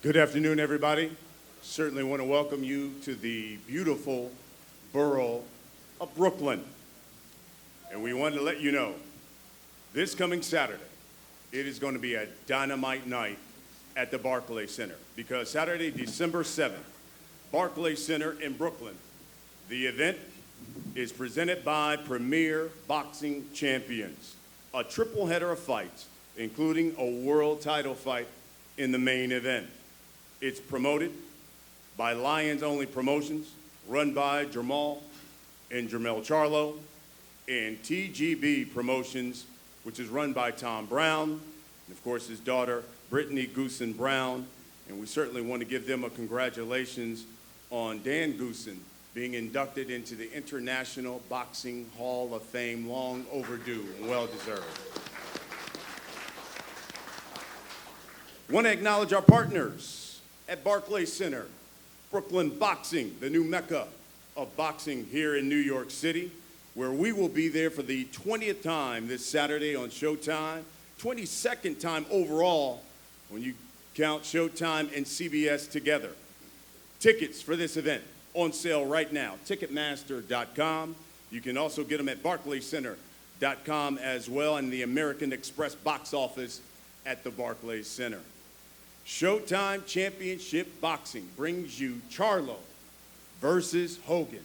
Good afternoon, everybody. Certainly want to welcome you to the beautiful borough of Brooklyn. And we wanted to let you know, this coming Saturday, it is going to be a dynamite night at the Barclays Center. Because Saturday, December 7th, Barclays Center in Brooklyn, the event is presented by Premier Boxing Champions, a triple header of fights, including a world title fight in the main event. It's promoted by Lions Only Promotions, run by Jermall and Jermall Charlo, and TGB Promotions, which is run by Tom Brown, and of course his daughter, Brittany Goosen Brown. And we certainly want to give them a congratulations on Dan Goosen being inducted into the International Boxing Hall of Fame, long overdue and well-deserved. Want to acknowledge our partners at Barclays Center, Brooklyn Boxing, the new mecca of boxing here in New York City, where we will be there for the 20th time this Saturday on ShowTime, 22nd time overall when you count ShowTime and CBS together. Tickets for this event on sale right now, Ticketmaster.com. You can also get them at BarclaysCenter.com as well, and the American Express box office at the Barclays Center. ShowTime Championship Boxing brings you Charlo versus Hogan.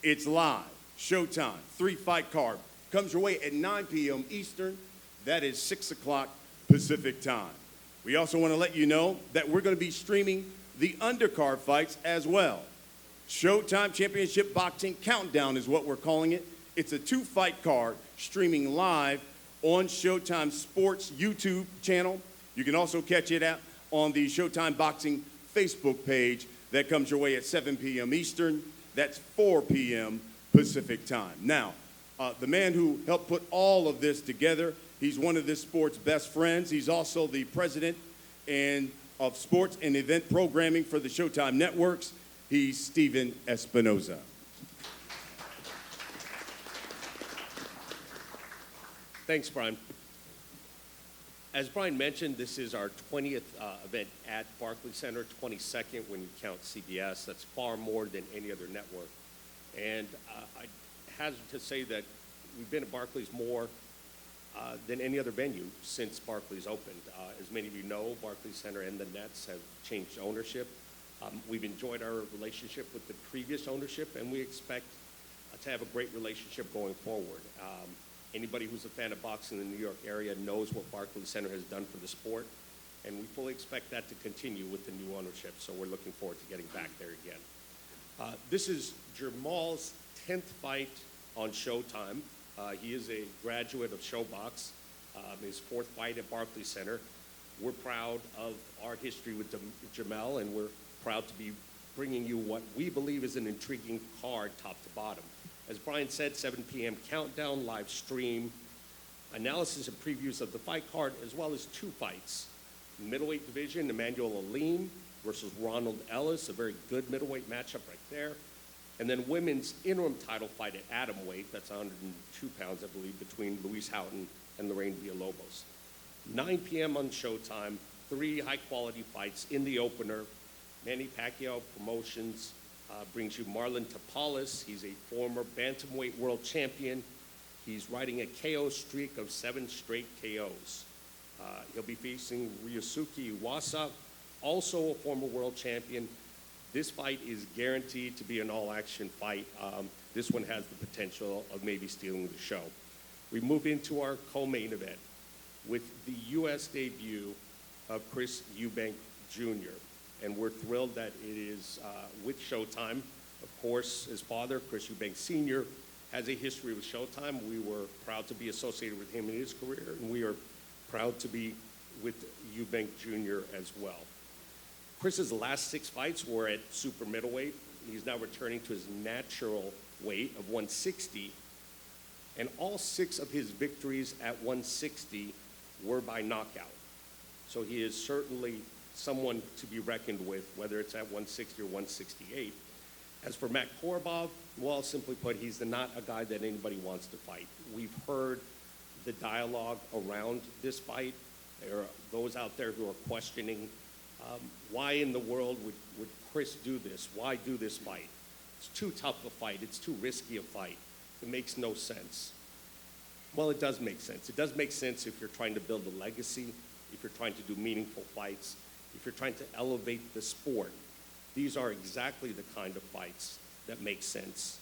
It's live, ShowTime, 3-fight card. Comes your way at 9 p.m. Eastern. That is 6 o'clock Pacific time. We also want to let you know that we're going to be streaming the undercard fights as well. ShowTime Championship Boxing Countdown is what we're calling it. It's a 2-fight card streaming live on ShowTime Sports YouTube channel. You can also catch it out on the ShowTime Boxing Facebook page. That comes your way at 7 p.m. Eastern. That's 4 p.m. Pacific time. Now, the man who helped put all of this together, he's one of this sport's best friends. He's also the president of sports and event programming for the ShowTime networks. He's Stephen Espinoza. Thanks, Brian. As Brian mentioned, this is our 20th event at Barclays Center, 22nd when you count CBS. That's far more than any other network. And I hazard to say that we've been at Barclays more than any other venue since Barclays opened. As many of you know, Barclays Center and the Nets have changed ownership. We've enjoyed our relationship with the previous ownership, and we expect to have a great relationship going forward. Anybody who's a fan of boxing in the New York area knows what Barclays Center has done for the sport, and we fully expect that to continue with the new ownership, so we're looking forward to getting back there again. This is Jermall's 10th fight on ShowTime. He is a graduate of ShowBox, his 4th fight at Barclays Center. We're proud of our history with Jermall, and we're proud to be bringing you what we believe is an intriguing card top to bottom. As Brian said, 7 p.m. countdown, live stream, analysis and previews of the fight card, as well as 2 fights. Middleweight division, Emmanuel Alim versus Ronald Ellis, a very good middleweight matchup right there. And then women's interim title fight at atomweight, that's 102 pounds, I believe, between Louisa Hawton and Lorraine Villalobos. 9 p.m. on ShowTime, 3 high-quality fights in the opener. Manny Pacquiao Promotions brings you Marlon Tapales. He's a former bantamweight world champion. He's riding a KO streak of 7 straight KOs. He'll be facing Ryosuke Iwasa, also a former world champion. This fight is guaranteed to be an all-action fight. This one has the potential of maybe stealing the show. We move into our co-main event with the U.S. debut of Chris Eubank Jr., and we're thrilled that it is with ShowTime. Of course, his father, Chris Eubank Sr., has a history with ShowTime. We were proud to be associated with him in his career, and we are proud to be with Eubank Jr. as well. Chris's last 6 fights were at super middleweight. He's now returning to his natural weight of 160, and all 6 of his victories at 160 were by knockout. So he is certainly someone to be reckoned with, whether it's at 160 or 168. As for Matt Korobov, well, simply put, he's not a guy that anybody wants to fight. We've heard the dialogue around this fight. There are those out there who are questioning Why in the world would Chris do this? Why do this fight? It's too tough a fight. It's too risky a fight. It makes no sense. Well, it does make sense. It does make sense if you're trying to build a legacy, if you're trying to do meaningful fights, if you're trying to elevate the sport. These are exactly the kind of fights that make sense.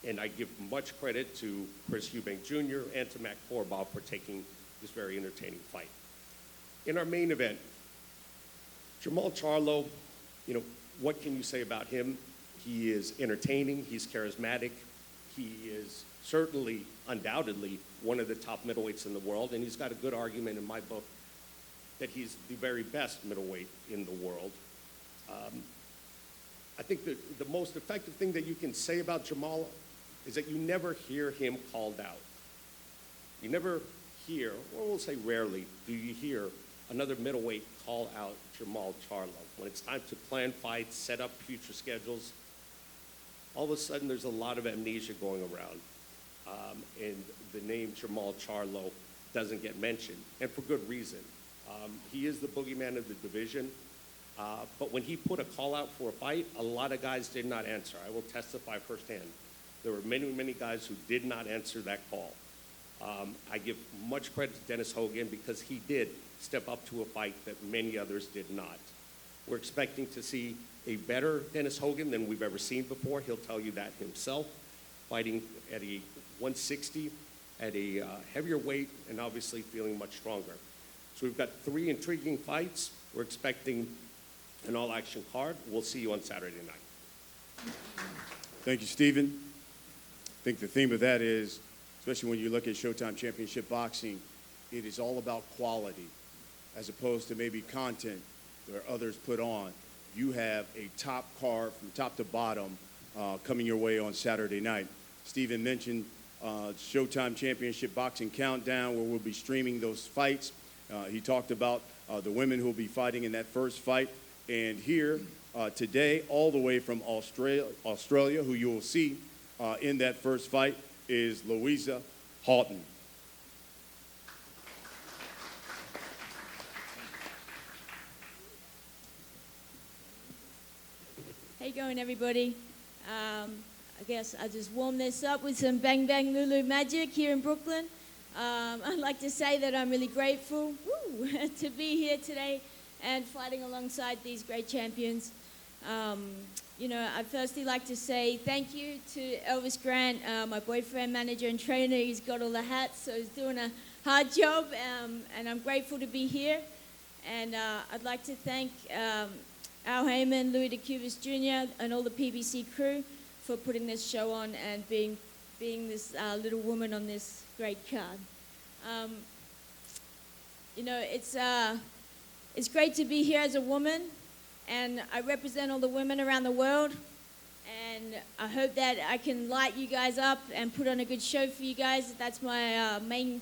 And I give much credit to Chris Eubank Jr. and to Matt Korobov for taking this very entertaining fight. In our main event, Jermall Charlo, what can you say about him? He is entertaining, he's charismatic, he is certainly, undoubtedly, one of the top middleweights in the world, and he's got a good argument in my book that he's the very best middleweight in the world. I think that the most effective thing that you can say about Jermall is that you never hear him called out. You never hear, or we'll say rarely, do you hear another middleweight call out Jermall Charlo. When it's time to plan fights, set up future schedules, all of a sudden there's a lot of amnesia going around. And the name Jermall Charlo doesn't get mentioned, and for good reason. He is the boogeyman of the division, but when he put a call out for a fight, a lot of guys did not answer. I will testify firsthand. There were many, many guys who did not answer that call. I give much credit to Dennis Hogan because he did step up to a fight that many others did not. We're expecting to see a better Dennis Hogan than we've ever seen before. He'll tell you that himself, fighting at a 160, at a heavier weight, and obviously feeling much stronger. So we've got 3 intriguing fights. We're expecting an all-action card. We'll see you on Saturday night. Thank you, Stephen. I think the theme of that is, especially when you look at ShowTime Championship Boxing, it is all about quality as opposed to maybe content where others put on. You have a top card from top to bottom coming your way on Saturday night. Stephen mentioned ShowTime Championship Boxing Countdown, where we'll be streaming those fights. He talked about the women who will be fighting in that first fight. And here today, all the way from Australia, who you will see in that first fight, is Louisa Hawton. How you going, everybody? I guess I'll just warm this up with some Bang Bang Lulu magic here in Brooklyn. I'd like to say that I'm really grateful to be here today and fighting alongside these great champions. I'd firstly like to say thank you to Elvis Grant, my boyfriend, manager, and trainer. He's got all the hats, so he's doing a hard job, and I'm grateful to be here. And I'd like to thank Al Heyman, Louis Jr., and all the PBC crew for putting this show on and being this little woman on this great card. It's great to be here as a woman, and I represent all the women around the world, and I hope that I can light you guys up and put on a good show for you guys. That's my main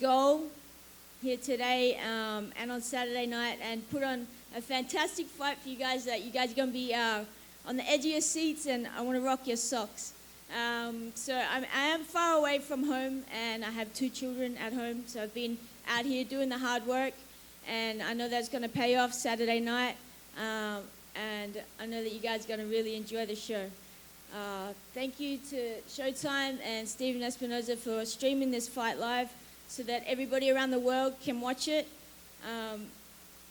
goal here today and on Saturday night, and put on a fantastic fight for you guys that you guys are going to be on the edge of your seats, and I want to rock your socks. So I am far away from home, and I have 2 children at home, so I've been out here doing the hard work, and I know that's going to pay off Saturday night, and I know that you guys are going to really enjoy the show. Thank you to ShowTime and Stephen Espinoza for streaming this fight live so that everybody around the world can watch it.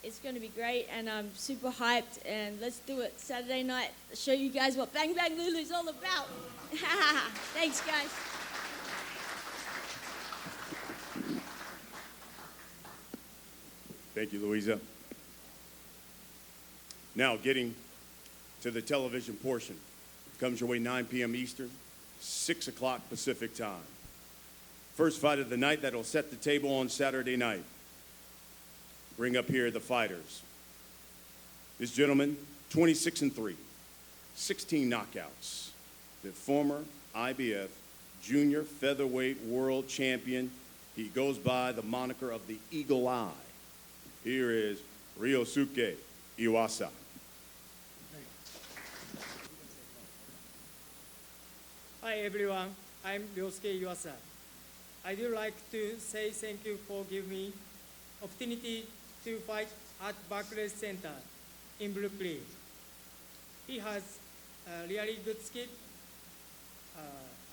It's going to be great, and I'm super hyped, and let's do it Saturday night. Show you guys what Bang Bang Lulu is all about. Thanks, guys. Thank you, Louisa. Now, getting to the television portion. Comes your way 9 p.m. Eastern, 6 o'clock Pacific time. First fight of the night that'll set the table on Saturday night. Bring up here the fighters. This gentleman, 26-3, 16 knockouts. The former IBF junior featherweight world champion. He goes by the moniker of the Eagle Eye. Here is Ryosuke Iwasa. Hi everyone, I'm Ryosuke Iwasa. I would like to say thank you for giving me opportunity to fight at Barclays Center in Brooklyn. He has a really good skill.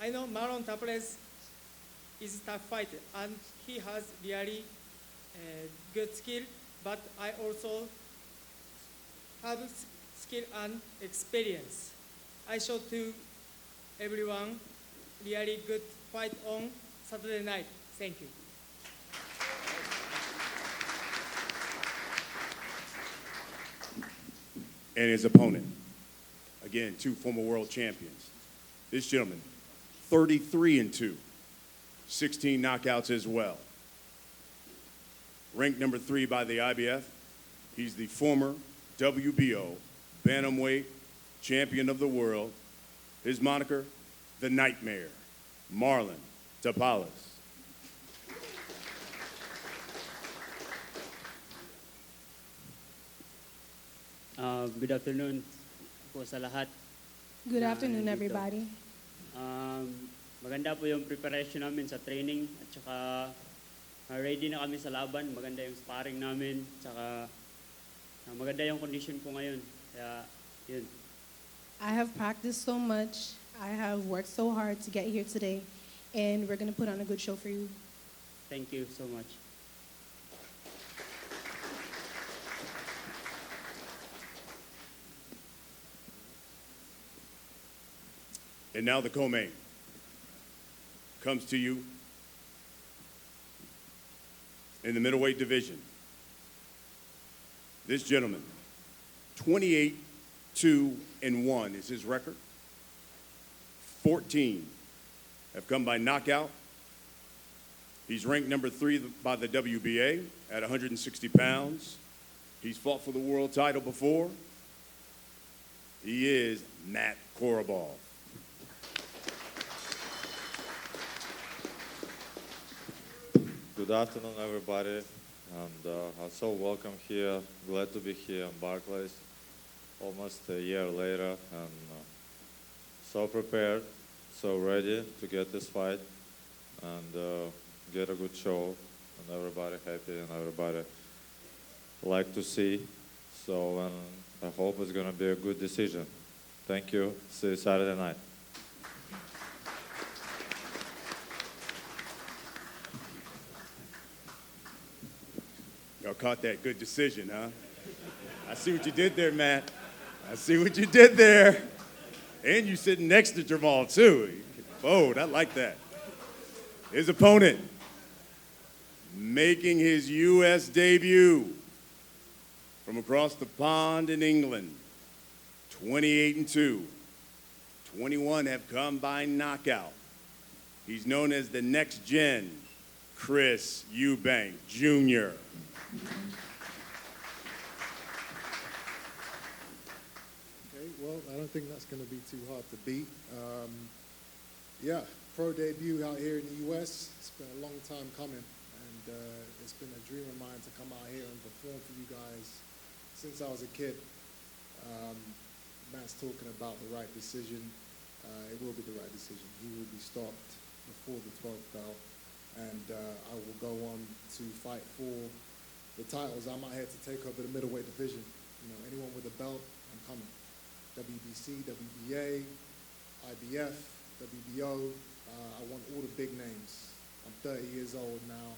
I know Marlon Tapales is a tough fighter, and he has really good skill, but I also have skill and experience. I show to everyone really good fight on Saturday night. Thank you. And his opponent, again, two former world champions. This gentleman, 33-2, 16 knockouts as well. Ranked number 3 by the IBF, he's the former WBO bantamweight champion of the world. His moniker, the Nightmare, Marlon Tapales. Good afternoon po sa lahat. Good na afternoon, nandito. everybody. Maganda po yung preparation namin sa training at saka ready na kami sa laban. Maganda yung sparring namin, saka maganda yung condition ko ngayon. Kaya yun. I have practiced so much. I have worked so hard to get here today, and we're going to put on a good show for you. Thank you so much. And now the co-main comes to you in the middleweight division. This gentleman, 28-2-1 is his record. 14 have come by knockout. He's ranked number 3 by the WBA at 160 pounds. He's fought for the world title before. He is Matt Korobov. Good afternoon, everybody, and I'm so welcome here. Glad to be here in Barclays, almost a year later, and so prepared, so ready to get this fight and get a good show, and everybody happy and everybody like to see. So, and I hope it's gonna be a good decision. Thank you. See you Saturday night. Y'all caught that good decision, huh? I see what you did there, Matt. I see what you did there. And you sitting next to Jermall, too. Bold, I like that. His opponent, making his U.S. debut from across the pond in England, 28-2. 21 have come by knockout. He's known as the next gen Chris Eubank Jr. Okay, well, I don't think that's going to be too hard to beat. Yeah, pro debut out here in the U.S. It's been a long time coming, and it's been a dream of mine to come out here and perform for you guys since I was a kid. Matt's talking about the right decision. It will be the right decision. He will be stopped before the 12th bell, and I will go on to fight for the titles. I'm out here to take over the middleweight division. You know, anyone with a belt, I'm coming. WBC, WBA, IBF, WBO. I want all the big names. I'm 30 years old now.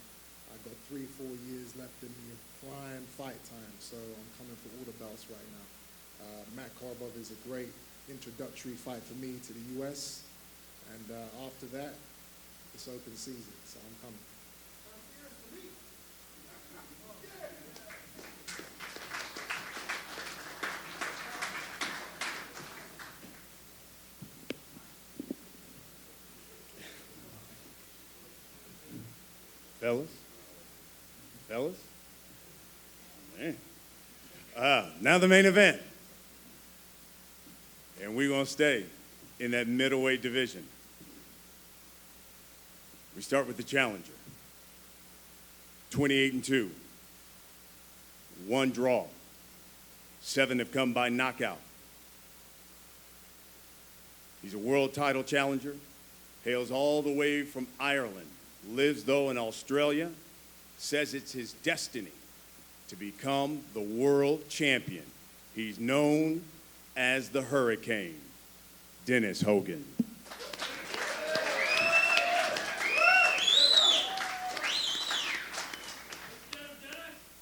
I've got 3-4 years left in the prime fight time, so I'm coming for all the belts right now. Matt Korobov is a great introductory fight for me to the U.S., and after that, it's open season, so I'm coming. Fellas? Man. Now the main event. And we're going to stay in that middleweight division. We start with the challenger. 28-2. 1 draw. 7 have come by knockout. He's a world title challenger. Hails all the way from Ireland. Lives, though, in Australia. Says it's his destiny to become the world champion. He's known as the Hurricane, Dennis Hogan.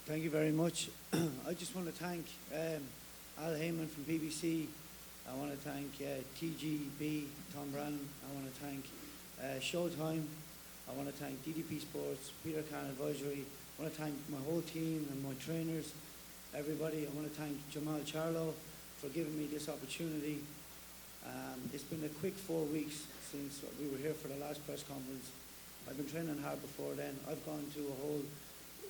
Thank you very much. I just want to thank Al Heyman from BBC. I want to thank TGB, Tom Brown. I want to thank ShowTime. I want to thank DDP Sports, Peter Khan Advisory. I want to thank my whole team and my trainers, everybody. I want to thank Jermall Charlo for giving me this opportunity. It's been a quick 4 weeks since we were here for the last press conference. I've been training hard before then. I've gone to a whole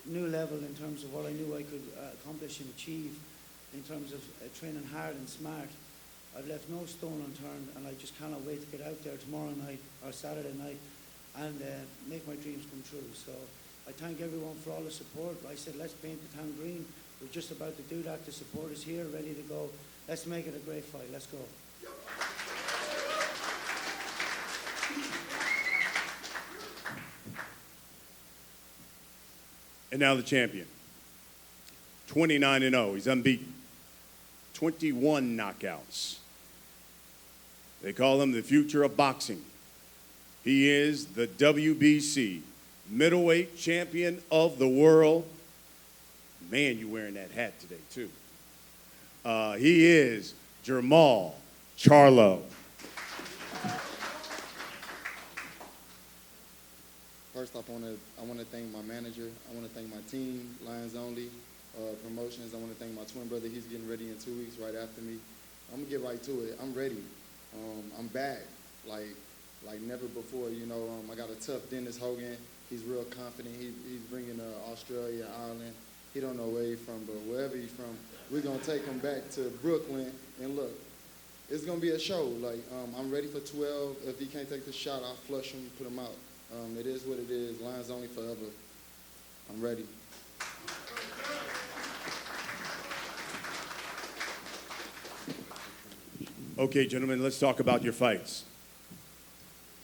new level in terms of what I knew I could accomplish and achieve in terms of training hard and smart. I've left no stone unturned, and I just cannot wait to get out there tomorrow night or Saturday night and make my dreams come true. So I thank everyone for all the support. I said, let's paint the town green. We're just about to do that. The support is here, ready to go. Let's make it a great fight. Let's go. And now the champion. 29-0. He's unbeaten. 21 knockouts. They call him the future of boxing. He is the WBC middleweight champion of the world. Man, you're wearing that hat today, too. He is Jermall Charlo. First off, I want to thank my manager. I want to thank my team, Lions Only Promotions. I want to thank my twin brother. He's getting ready in 2 weeks right after me. I'm going to get right to it. I'm ready. I'm back like never before. You know, I got a tough Dennis Hogan. He's real confident. He's bringing Australia, Ireland. He don't know where he's from, but wherever he's from, we're going to take him back to Brooklyn. And look, it's going to be a show. Like, I'm ready for 12. If he can't take the shot, I'll flush him, put him out. It is what it is. Lions Only forever. I'm ready. Okay, gentlemen, let's talk about your fights.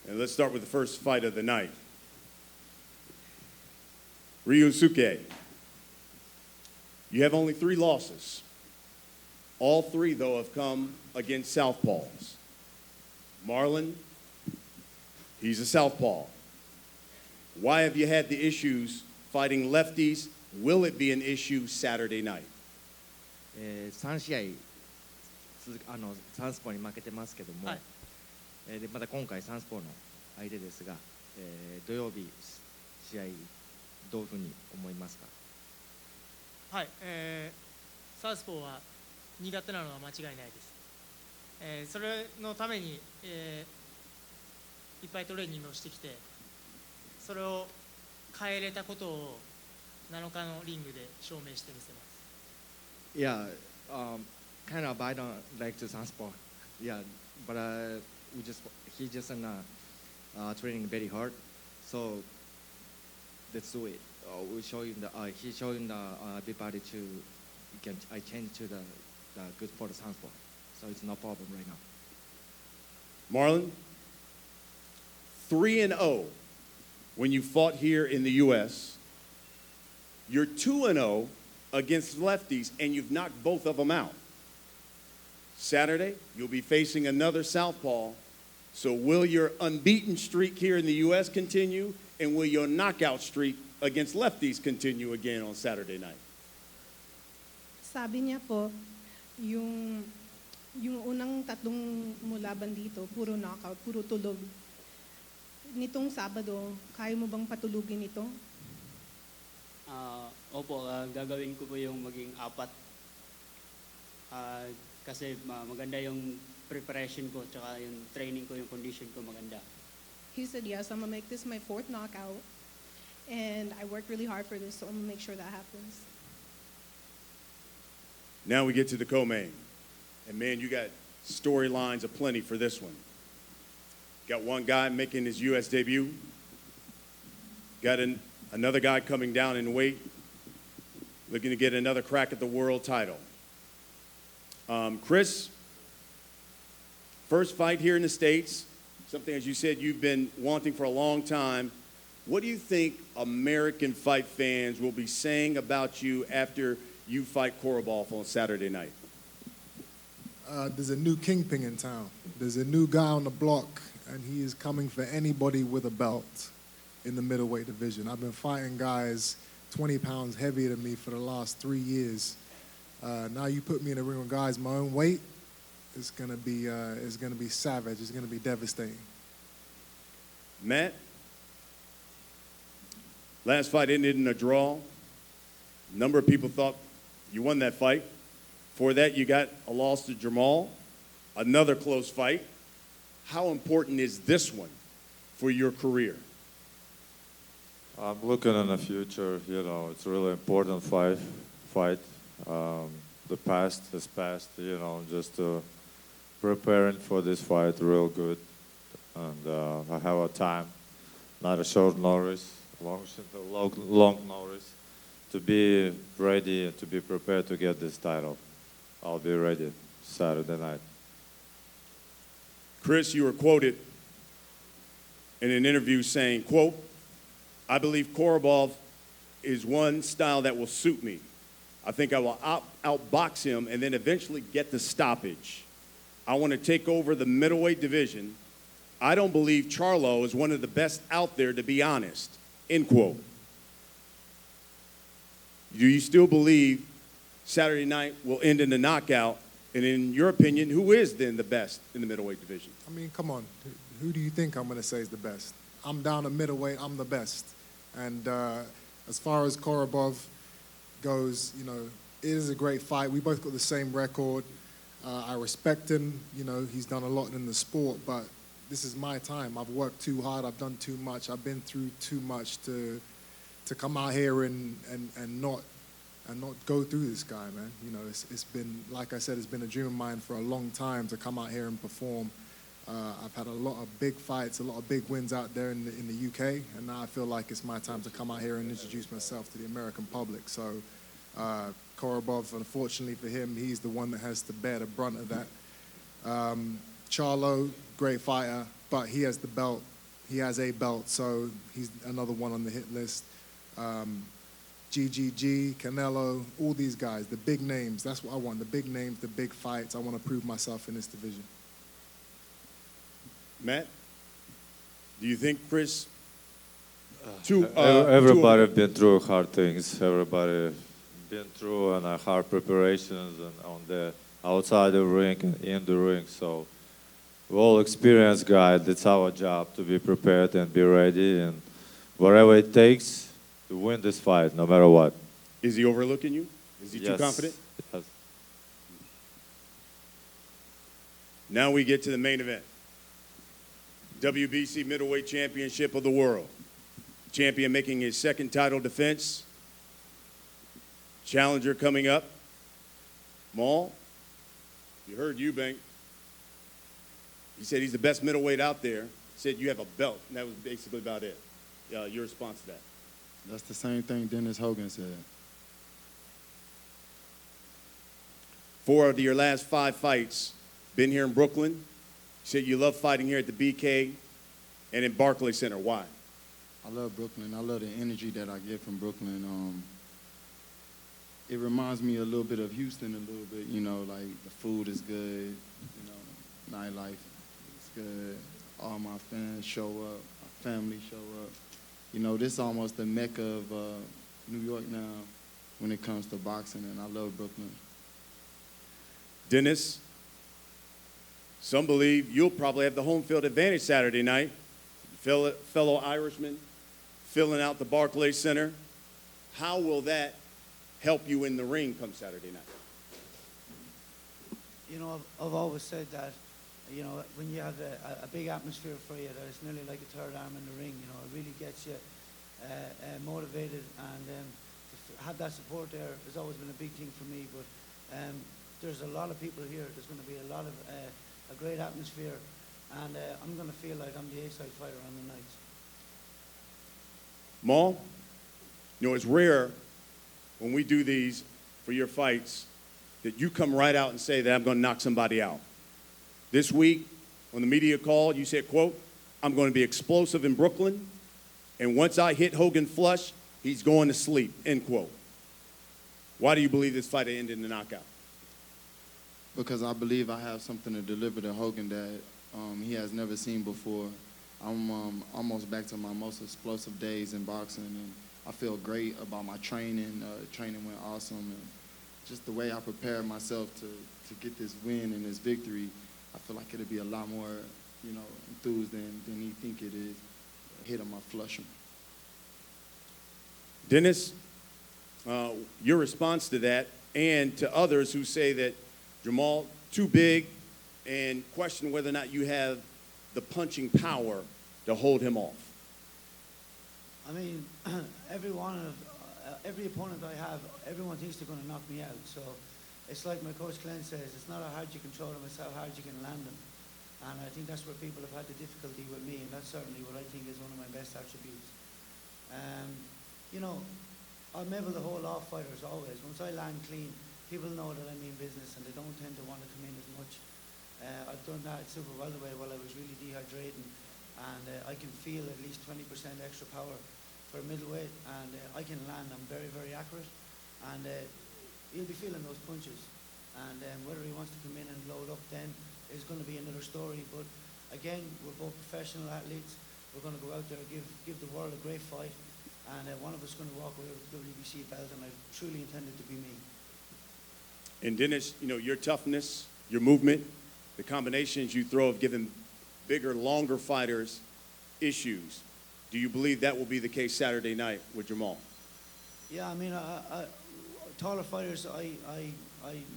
And let's start with the first fight of the night. Ryusuke, you have only 3 losses. All 3, though, have come against southpaws. Marlon, he's a southpaw. Why have you had the issues fighting lefties? Will it be an issue Saturday night? 3試合サウスポーに負けてますけども、はいでまた今回サウスポーの相手ですが、土曜日試合どういうふうに思いますか？はい、サウスポーは苦手なのは間違いないです。それのために、いっぱいトレーニングをしてきて、それを変えれたことを7日のリングで証明してみせます。Yeah, kind of I don't like to southpaw. Yeah, but he just training very hard, so let's do it. We show him he showing everybody I change to the good for the southpaw, so it's no problem right now. Marlon, 3-0 when you fought here in the U.S. You're 2-0 against lefties, and you've knocked both of them out. Saturday, you'll be facing another southpaw. So will your unbeaten streak here in the U.S. continue, and will your knockout streak against lefties continue again on Saturday night? Sabi niya po, yung unang 3 mo laban dito, puro knockout, puro tulog. Nitong Sabado, kaya mo bang patulugin ito? Opo, gagawin ko po yung maging 4. Kasi maganda yung preparation ko, tsaka yung training ko, yung condition ko maganda. He said, yes, I'm going to make this my 4th knockout. And I worked really hard for this, so I'm going to make sure that happens. Now we get to the co-main. And man, you got storylines aplenty for this one. Got one guy making his U.S. debut. Got another guy coming down in weight, looking to get another crack at the world title. Chris, first fight here in the States, something, as you said, you've been wanting for a long time. What do you think American fight fans will be saying about you after you fight Korobov on Saturday night? There's a new kingpin in town. There's a new guy on the block, and he is coming for anybody with a belt in the middleweight division. I've been fighting guys 20 pounds heavier than me for the last 3 years. Now you put me in a ring with guys my own weight, it's gonna be savage. It's gonna be devastating. Matt, last fight ended in a draw. A number of people thought you won that fight. For that, you got a loss to Jermall, another close fight. How important is this one for your career? I'm looking in the future. You know, it's a really important fight. The past is past. You know, just preparing for this fight real good, and I have a time, not a short notice, long notice, to be ready and to be prepared to get this title. I'll be ready Saturday night. Chris, you were quoted in an interview saying, quote, "I believe Korobov is one style that will suit me. I think I will outbox him and then eventually get the stoppage. I want to take over the middleweight division. I don't believe Charlo is one of the best out there, to be honest," end quote. Do you still believe Saturday night will end in a knockout? And in your opinion, who is then the best in the middleweight division? I mean, come on. Who do you think I'm going to say is the best? I'm down to middleweight. I'm the best. And as far as Korobov goes, you know, it is a great fight. We both got the same record. I respect him. You know, he's done a lot in the sport, but this is my time. I've worked too hard. I've done too much. I've been through too much to come out here and not go through this guy, man. You know, it's been, like I said, it's been a dream of mine for a long time to come out here and perform. I've had a lot of big fights, a lot of big wins out there in the UK, and now I feel like it's my time to come out here and introduce myself to the American public. So Korobov, unfortunately for him, he's the one that has to bear the brunt of that. Charlo, great fighter, but he has the belt. He has a belt, so he's another one on the hit list. GGG, Canelo, all these guys, the big names. That's what I want, the big names, the big fights. I want to prove myself in this division. Matt, do you think, Chris, everybody been through hard things. Everybody been through hard preparations and on the outside the ring and in the ring. So we're all experienced guys. It's our job to be prepared and be ready, and whatever it takes to win this fight, no matter what. Is he overlooking you? Is he too confident? Yes. Now we get to the main event. WBC Middleweight Championship of the World. Champion making his second title defense. Challenger coming up. Maul, you heard Eubank. He said he's the best middleweight out there. He said you have a belt, and that was basically about it. Your response to that? That's the same thing Dennis Hogan said. 4 of your last 5 fights been here in Brooklyn. You said you love fighting here at the BK and in Barclays Center. Why? I love Brooklyn. I love the energy that I get from Brooklyn. It reminds me a little bit of Houston a little bit, you know, like the food is good, you know, nightlife is good. All my fans show up, my family show up. You know, this is almost the mecca of New York now when it comes to boxing, and I love Brooklyn. Dennis, some believe you'll probably have the home field advantage Saturday night. Fellow Irishman filling out the Barclays Center. How will that help you in the ring come Saturday night? You know, I've always said that, you know, when you have a big atmosphere for you, that it's nearly like a third arm in the ring. You know, it really gets you motivated, and to have that support there has always been a big thing for me. But there's a lot of people here. There's going to be a lot of a great atmosphere, and I'm going to feel like I'm the A-side fighter on the night. Maul, you know, it's rare when we do these for your fights that you come right out and say that I'm going to knock somebody out. This week, on the media call, you said, quote, "I'm going to be explosive in Brooklyn, and once I hit Hogan flush, he's going to sleep, end quote. Why do you believe this fight ended in a knockout? Because I believe I have something to deliver to Hogan that he has never seen before. I'm almost back to my most explosive days in boxing, and I feel great about my training. Training went awesome, and just the way I prepared myself to get this win and this victory, I feel like it'll be a lot more, enthused than you think it is. Hit him, I flush him. Dennis, your response to that, and to others who say that Jermall too big and question whether or not you have the punching power to hold him off. I mean, every opponent I have, everyone thinks they're going to knock me out. So it's like my coach Glenn says, it's not how hard you control them, it's how hard you can land them. And I think that's where people have had the difficulty with me, and that's certainly what I think is one of my best attributes. I'm able to hold off fighters always. Once I land clean, people know that I mean business, and they don't tend to want to come in as much. I've done that at super welterweight while I was really dehydrating, and I can feel at least 20% extra power for a middleweight, and I can land. I'm very, very accurate, and he'll be feeling those punches. And whether he wants to come in and load up then is going to be another story. But again, we're both professional athletes. We're going to go out there and give the world a great fight, and one of us is going to walk away with the WBC belt, and I truly intend it to be me. And Dennis, your toughness, your movement, the combinations you throw have given bigger, longer fighters issues. Do you believe that will be the case Saturday night with Jermall? Yeah, I mean, taller fighters, I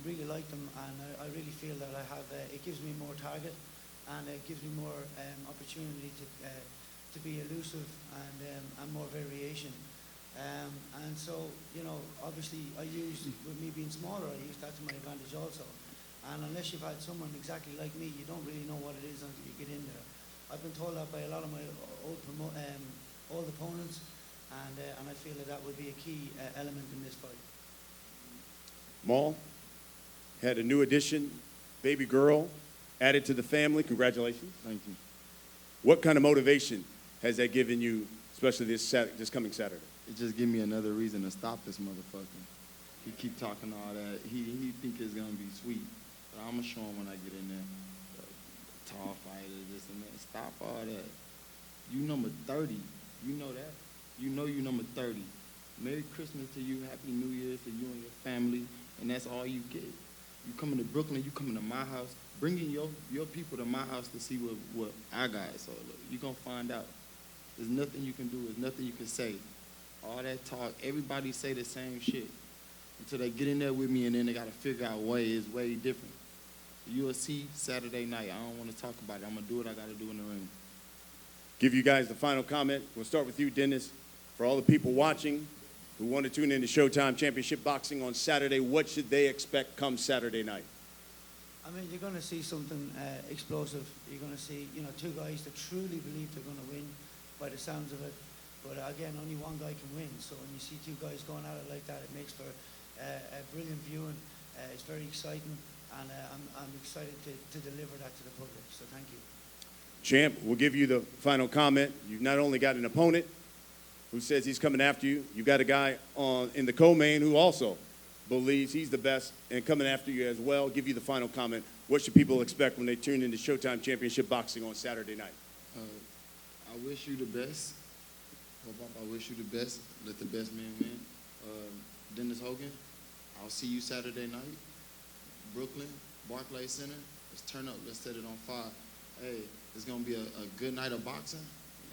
really like them, and I really feel that I have, it gives me more target, and it gives me more opportunity to be elusive and more variation. And so, obviously with me being smaller, I use that to my advantage also. And unless you've had someone exactly like me, you don't really know what it is until you get in there. I've been told that by a lot of my old opponents, and I feel that would be a key element in this fight. Maul had a new addition, baby girl, added to the family. Congratulations. Thank you. What kind of motivation has that given you, especially this coming Saturday? It just gives me another reason to stop this motherfucker. He keep talking all that. He think it's gonna be sweet, but I'm gonna show him when I get in there. Tall fighter, this and that. Stop all that. You number 30. You know that. You know you number 30. Merry Christmas to you. Happy New Year to you and your family. And that's all you get. You coming to Brooklyn. You coming to my house. Bringing your people to my house to see what I got. So look, you're gonna find out. There's nothing you can do. There's nothing you can say. All that talk, everybody say the same shit until they get in there with me, and then they got to figure out it's way different. UFC Saturday night, I don't want to talk about it. I'm going to do what I got to do in the ring. Give you guys the final comment. We'll start with you, Dennis. For all the people watching who want to tune in to ShowTime Championship Boxing on Saturday, what should they expect come Saturday night? I mean, you're going to see something explosive. You're going to see, two guys that truly believe they're going to win by the sounds of it. But again, only one guy can win. So when you see two guys going at it like that, it makes for a brilliant viewing. It's very exciting, and I'm excited to deliver that to the public. So thank you. Champ, we'll give you the final comment. You've not only got an opponent who says he's coming after you, you've got a guy in the co-main who also believes he's the best and coming after you as well. Give you the final comment. What should people expect when they tune into ShowTime Championship Boxing on Saturday night? I wish you the best. I wish you the best. Let the best man win. Dennis Hogan, I'll see you Saturday night. Brooklyn, Barclays Center. Let's turn up. Let's set it on fire. Hey, it's going to be a good night of boxing,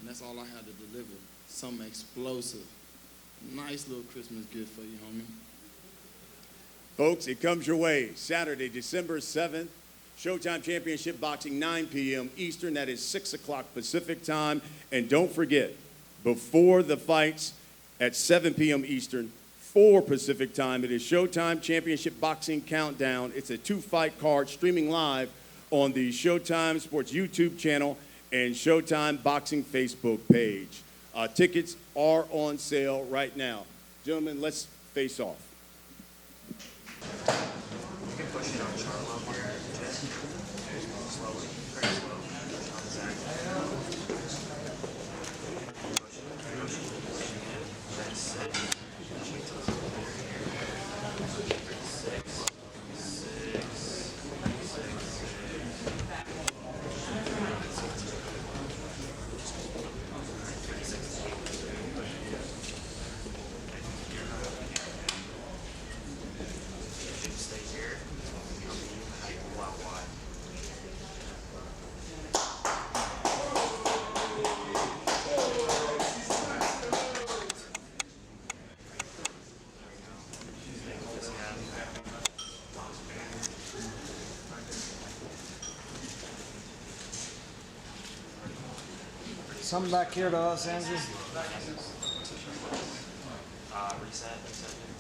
and that's all I had to deliver. Something explosive. Nice little Christmas gift for you, homie. Folks, it comes your way. Saturday, December 7th, ShowTime Championship Boxing, 9 p.m. Eastern. That is 6 o'clock Pacific time. And don't forget, before the fights at 7 p.m. Eastern, 4 Pacific time, it is ShowTime Championship Boxing Countdown. It's a 2-fight card streaming live on the ShowTime Sports YouTube channel and ShowTime Boxing Facebook page. Tickets are on sale right now. Gentlemen, let's face off. You can push it on Charlo here, just slowly, very slow. Some back here to us, Andrew. Reset.